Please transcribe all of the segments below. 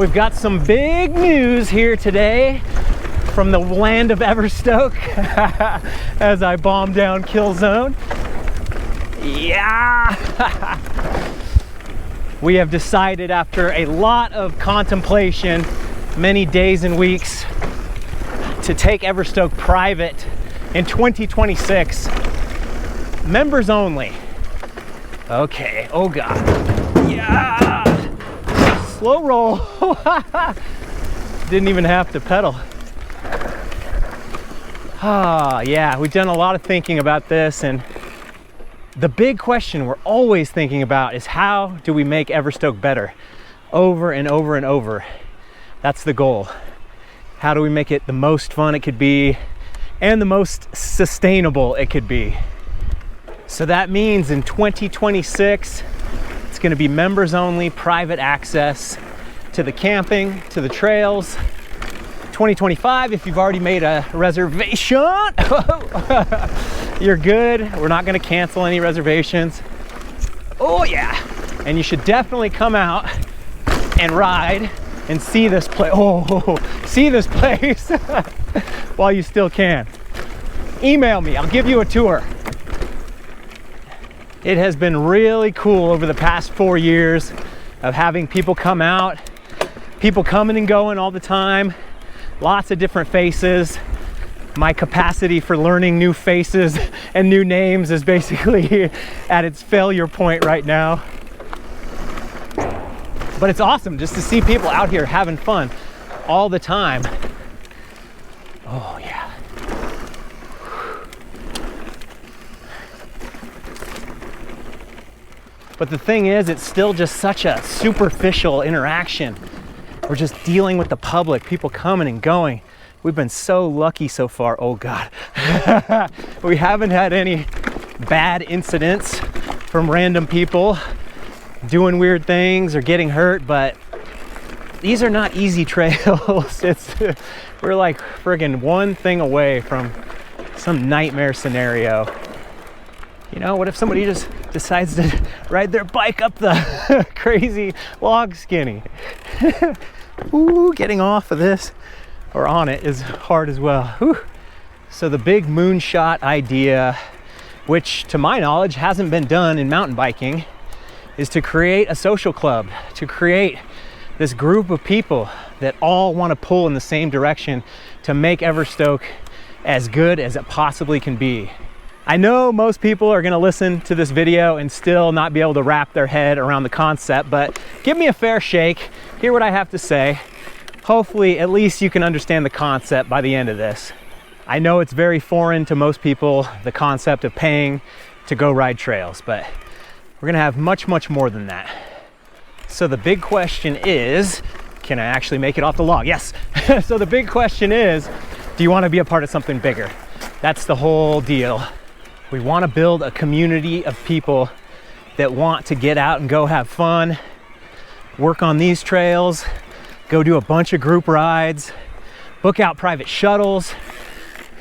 We've got some big news here today from the land of Everstoke as I bomb down Kill Zone. Yeah! We have decided after a lot of contemplation, many days and weeks, to take Everstoke private in 2026. Members only. Okay, oh God. Yeah! Slow roll. Didn't even have to pedal. Yeah, we've done a lot of thinking about this, and the big question we're always thinking about is how do we make Everstoke better? Over and over and over. That's the goal. How do we make it the most fun it could be and the most sustainable it could be? So that means in 2026, it's going to be members only, private access to the camping, to the trails. 2025, if you've already made a reservation, you're good. We're not going to cancel any reservations. Oh yeah. And you should definitely come out and ride and see this place. Oh, see this place while you still can. Email me, I'll give you a tour. It has been really cool over the past 4 years of having people come out, people coming and going all the time, lots of different faces. My capacity for learning new faces and new names is basically at its failure point right now. But it's awesome just to see people out here having fun all the time. Oh yeah. But the thing is, it's still just such a superficial interaction. We're just dealing with the public, people coming and going. We've been so lucky so far. Oh God. We haven't had any bad incidents from random people doing weird things or getting hurt, but these are not easy trails. We're like friggin' one thing away from some nightmare scenario. You know, what if somebody just decides to ride their bike up the crazy log skinny? Ooh, getting off of this or on it is hard as well. Whew. So the big moonshot idea, which to my knowledge hasn't been done in mountain biking, is to create a social club, to create this group of people that all want to pull in the same direction to make Everstoke as good as it possibly can be. I know most people are going to listen to this video and still not be able to wrap their head around the concept, but give me a fair shake, hear what I have to say. Hopefully, at least you can understand the concept by the end of this. I know it's very foreign to most people, the concept of paying to go ride trails, but we're going to have much, much more than that. So the big question is, can I actually make it off the log? Yes. So the big question is, do you want to be a part of something bigger? That's the whole deal. We want to build a community of people that want to get out and go have fun, work on these trails, go do a bunch of group rides, book out private shuttles,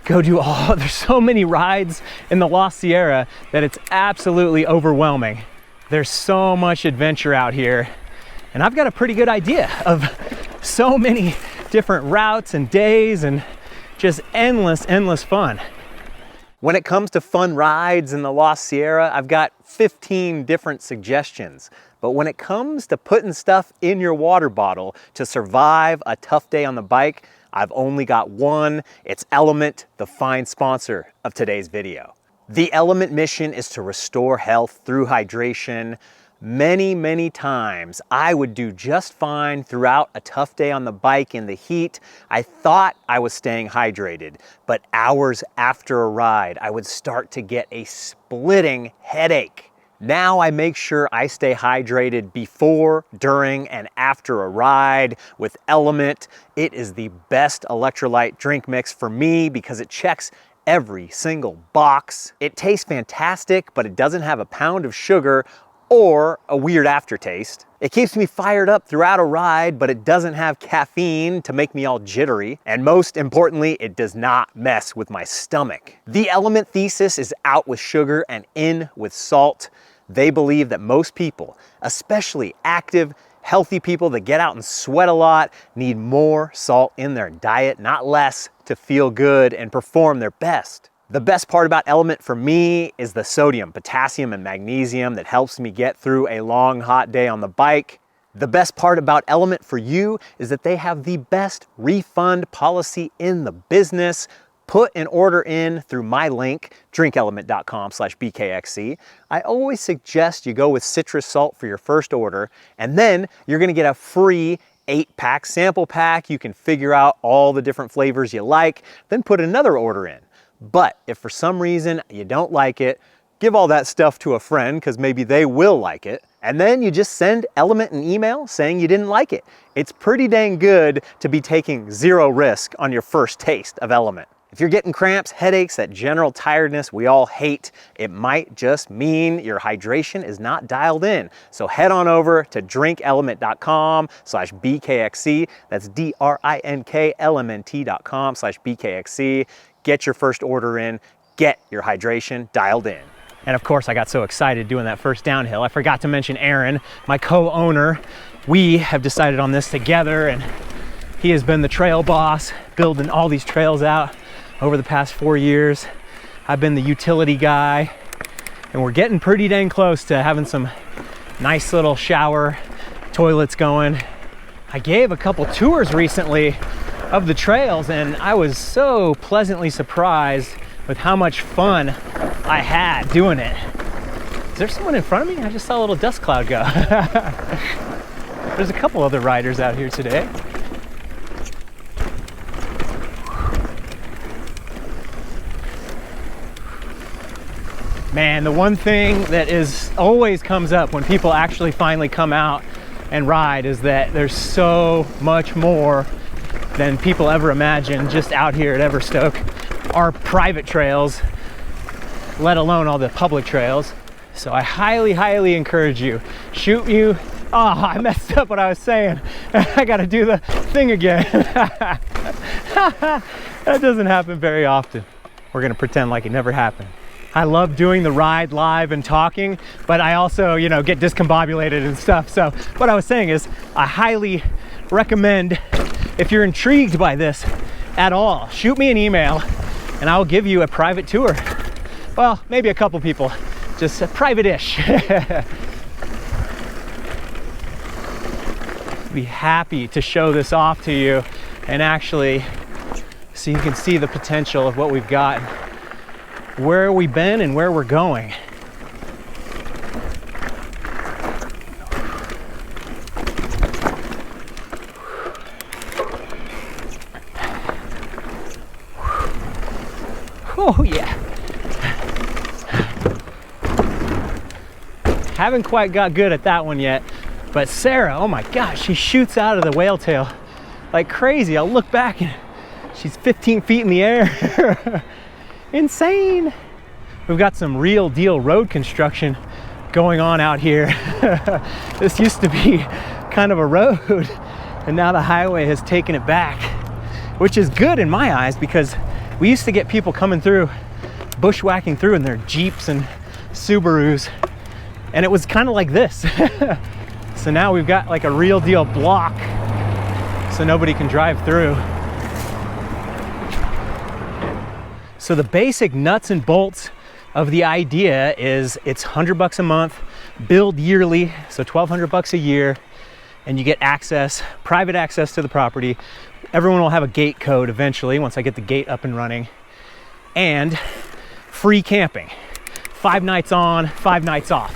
go do there's so many rides in the La Sierra that it's absolutely overwhelming. There's so much adventure out here, and I've got a pretty good idea of so many different routes and days and just endless fun. When it comes to fun rides in the La Sierra, I've got 15 different suggestions. But when it comes to putting stuff in your water bottle to survive a tough day on the bike, I've only got one. It's Element, the fine sponsor of today's video. The Element mission is to restore health through hydration. Many times I would do just fine throughout a tough day on the bike in the heat. I thought I was staying hydrated, but hours after a ride, I would start to get a splitting headache. Now I make sure I stay hydrated before, during, and after a ride with Element. It is the best electrolyte drink mix for me because it checks every single box. It tastes fantastic, but it doesn't have a pound of sugar or a weird aftertaste. It keeps me fired up throughout a ride, but it doesn't have caffeine to make me all jittery. And most importantly, it does not mess with my stomach. The Element thesis is out with sugar and in with salt. They believe that most people, especially active, Healthy people that get out and sweat a lot need more salt in their diet, not less, to feel good and perform their best. The best part about Element for me is the sodium, potassium, and magnesium that helps me get through a long, hot day on the bike. The best part about Element for you is that they have the best refund policy in the business. Put an order in through my link, drinkelement.com/BKXC. I always suggest you go with citrus salt for your first order, and then you're gonna get a free 8-pack sample pack. You can figure out all the different flavors you like, then put another order in. But if for some reason you don't like it, give all that stuff to a friend because maybe they will like it. And then you just send Element an email saying you didn't like it. It's pretty dang good to be taking zero risk on your first taste of Element. If you're getting cramps, headaches, that general tiredness we all hate, it might just mean your hydration is not dialed in. So head on over to drinkelement.com/BKXC. That's DRINKLMNT.com/BKXC. Get your first order in, get your hydration dialed in. And of course, I got so excited doing that first downhill. I forgot to mention Aaron, my co-owner. We have decided on this together, and he has been the trail boss, building all these trails out over the past 4 years. I've been the utility guy, and we're getting pretty dang close to having some nice little shower toilets going. I gave a couple tours recently of the trails, and I was so pleasantly surprised with how much fun I had doing it. Is there someone in front of me? I just saw a little dust cloud go. There's a couple other riders out here today. Man, the one thing that always comes up when people actually finally come out and ride is that there's so much more than people ever imagined just out here at Everstoke. Our private trails, let alone all the public trails. So I highly, highly encourage you. Shoot you. Oh, I messed up what I was saying. I gotta do the thing again. That doesn't happen very often. We're gonna pretend like it never happened. I love doing the ride live and talking, but I also, get discombobulated and stuff. So what I was saying is I highly recommend, if you're intrigued by this at all, shoot me an email and I'll give you a private tour. Well, maybe a couple people, just private-ish. Be happy to show this off to you and actually so you can see the potential of what we've got, where we've been and where we're going. Oh yeah. Haven't quite got good at that one yet, but Sarah, oh my gosh, she shoots out of the whale tail like crazy. I'll look back and she's 15 feet in the air. Insane. We've got some real deal road construction going on out here. This used to be kind of a road, and now the highway has taken it back, which is good in my eyes because we used to get people coming through, bushwhacking through in their Jeeps and Subarus, and it was kind of like this. So now we've got like a real deal block so nobody can drive through. So the basic nuts and bolts of the idea is it's $100 a month, billed yearly, so $1,200 a year, and you get access, private access to the property. Everyone will have a gate code eventually once I get the gate up and running, and free camping. 5 nights on, 5 nights off.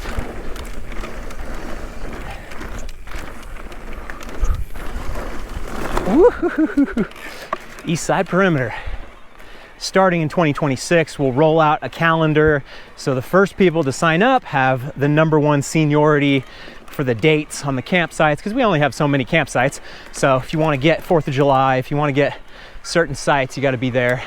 Woo-hoo-hoo-hoo. East Side Perimeter. Starting in 2026, we'll roll out a calendar. So the first people to sign up have the #1 seniority for the dates on the campsites, because we only have so many campsites. So if you want to get 4th of July, if you want to get certain sites, you got to be there.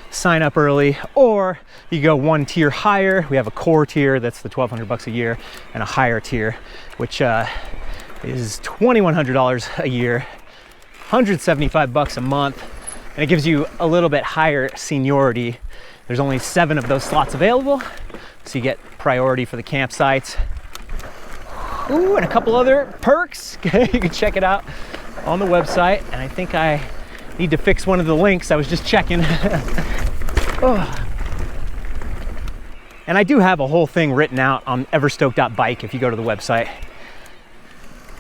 Sign up early, or you go 1 tier higher. We have a core tier, that's the $1,200 a year, and a higher tier, which is $2,100 a year, $175 a month. And it gives you a little bit higher seniority. There's only 7 of those slots available, so you get priority for the campsites. Ooh, and a couple other perks. You can check it out on the website. And I think I need to fix one of the links. I was just checking. Oh. And I do have a whole thing written out on everstoke.bike if you go to the website.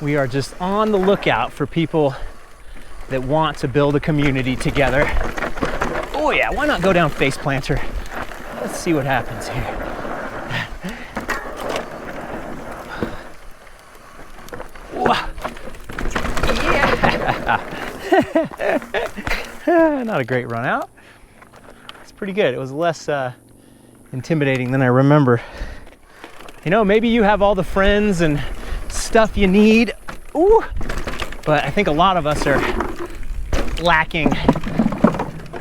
We are just on the lookout for people that want to build a community together. Oh yeah, why not go down Face Planter? Let's see what happens here. Yeah. Not a great run out. It's pretty good. It was less intimidating than I remember. You know, maybe you have all the friends and stuff you need. Ooh. But I think a lot of us are lacking.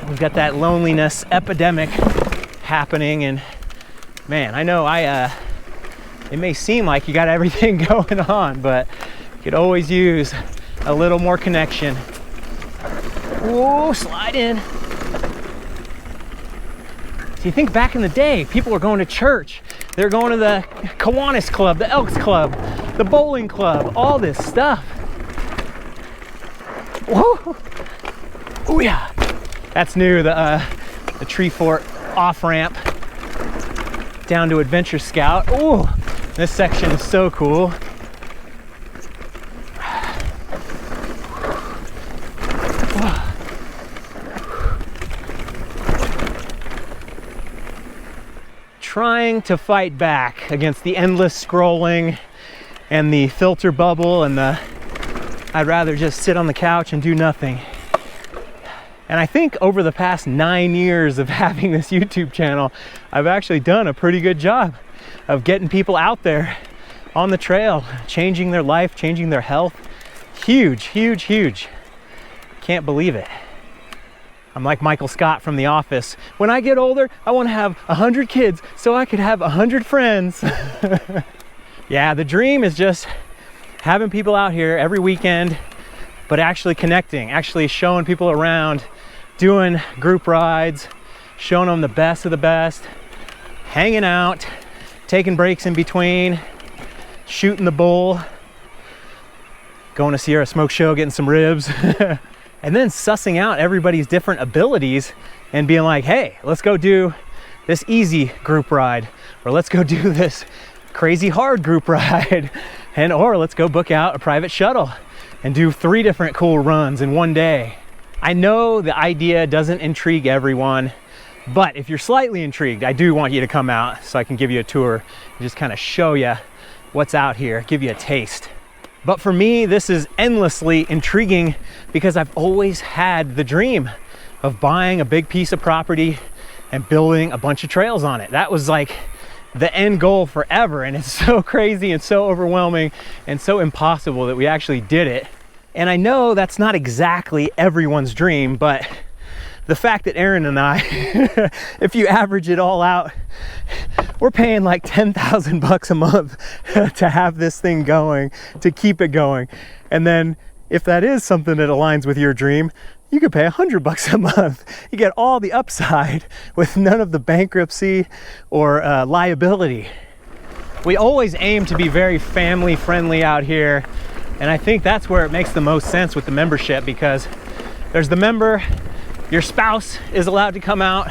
We've got that loneliness epidemic happening, and man, I know it may seem like you got everything going on, but you could always use a little more connection. Whoa, slide in. So you think back in the day, people were going to church. They're going to the Kiwanis Club, the Elks Club, the bowling club, all this stuff. Whoa. Oh yeah. That's new, the Tree Fort off-ramp down to Adventure Scout. Oh, this section is so cool. Trying to fight back against the endless scrolling and the filter bubble and the I'd rather just sit on the couch and do nothing. And I think over the past 9 years of having this YouTube channel, I've actually done a pretty good job of getting people out there on the trail, changing their life, changing their health. Huge, huge, huge. Can't believe it. I'm like Michael Scott from The Office. When I get older, I want to have 100 kids so I could have 100 friends. Yeah, the dream is just having people out here every weekend, but actually connecting, actually showing people around, doing group rides, showing them the best of the best, hanging out, taking breaks in between, shooting the bull, going to Sierra Smoke Show, getting some ribs. And then sussing out everybody's different abilities and being like, hey, let's go do this easy group ride, or let's go do this crazy hard group ride, or let's go book out a private shuttle and do 3 different cool runs in one day. I know the idea doesn't intrigue everyone, but if you're slightly intrigued, I do want you to come out so I can give you a tour and just kind of show you what's out here, give you a taste. But for me, this is endlessly intriguing because I've always had the dream of buying a big piece of property and building a bunch of trails on it. That was like the end goal forever, and it's so crazy and so overwhelming and so impossible that we actually did it. And I know that's not exactly everyone's dream, but the fact that Aaron and I, if you average it all out, we're paying like 10,000 bucks a month to have this thing going, to keep it going. And then if that is something that aligns with your dream, you could pay 100 bucks a month. You get all the upside with none of the bankruptcy or liability. We always aim to be very family friendly out here. And I think that's where it makes the most sense with the membership, because there's the member, your spouse is allowed to come out,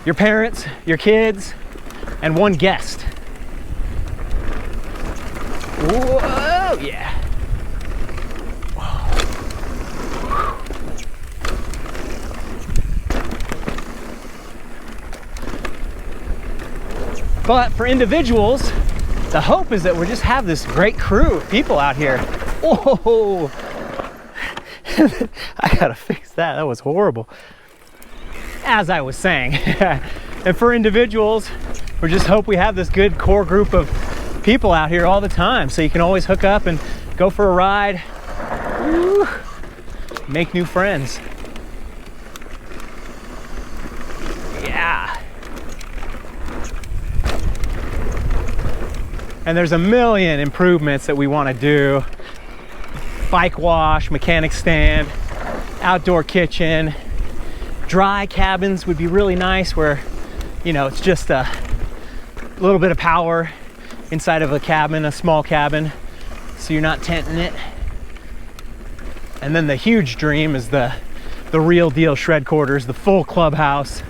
your parents, your kids, and one guest. Whoa, yeah. But for individuals, the hope is that we just have this great crew of people out here. Whoa! I gotta fix that. That was horrible. As I was saying, and for individuals, we just hope we have this good core group of people out here all the time, so you can always hook up and go for a ride. Woo. Make new friends. Yeah. And there's a million improvements that we want to do. Bike wash, mechanic stand, outdoor kitchen, dry cabins would be really nice, where, you know, it's just a little bit of power inside of a cabin, a small cabin, so you're not tenting it. And then the huge dream is the real deal shred quarters, the full clubhouse.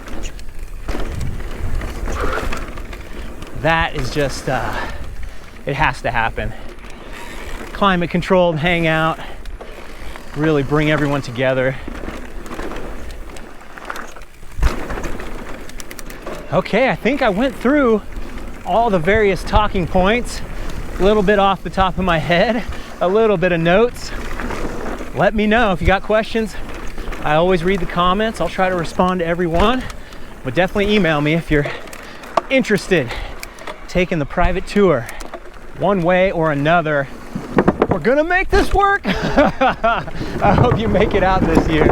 That is just, it has to happen. Climate controlled hangout, really bring everyone together. Okay, I think I went through all the various talking points, a little bit off the top of my head, a little bit of notes. Let me know if you got questions. I always read the comments. I'll try to respond to everyone, but definitely email me if you're interested. Taking the private tour one way or another. We're gonna make this work. I hope you make it out this year.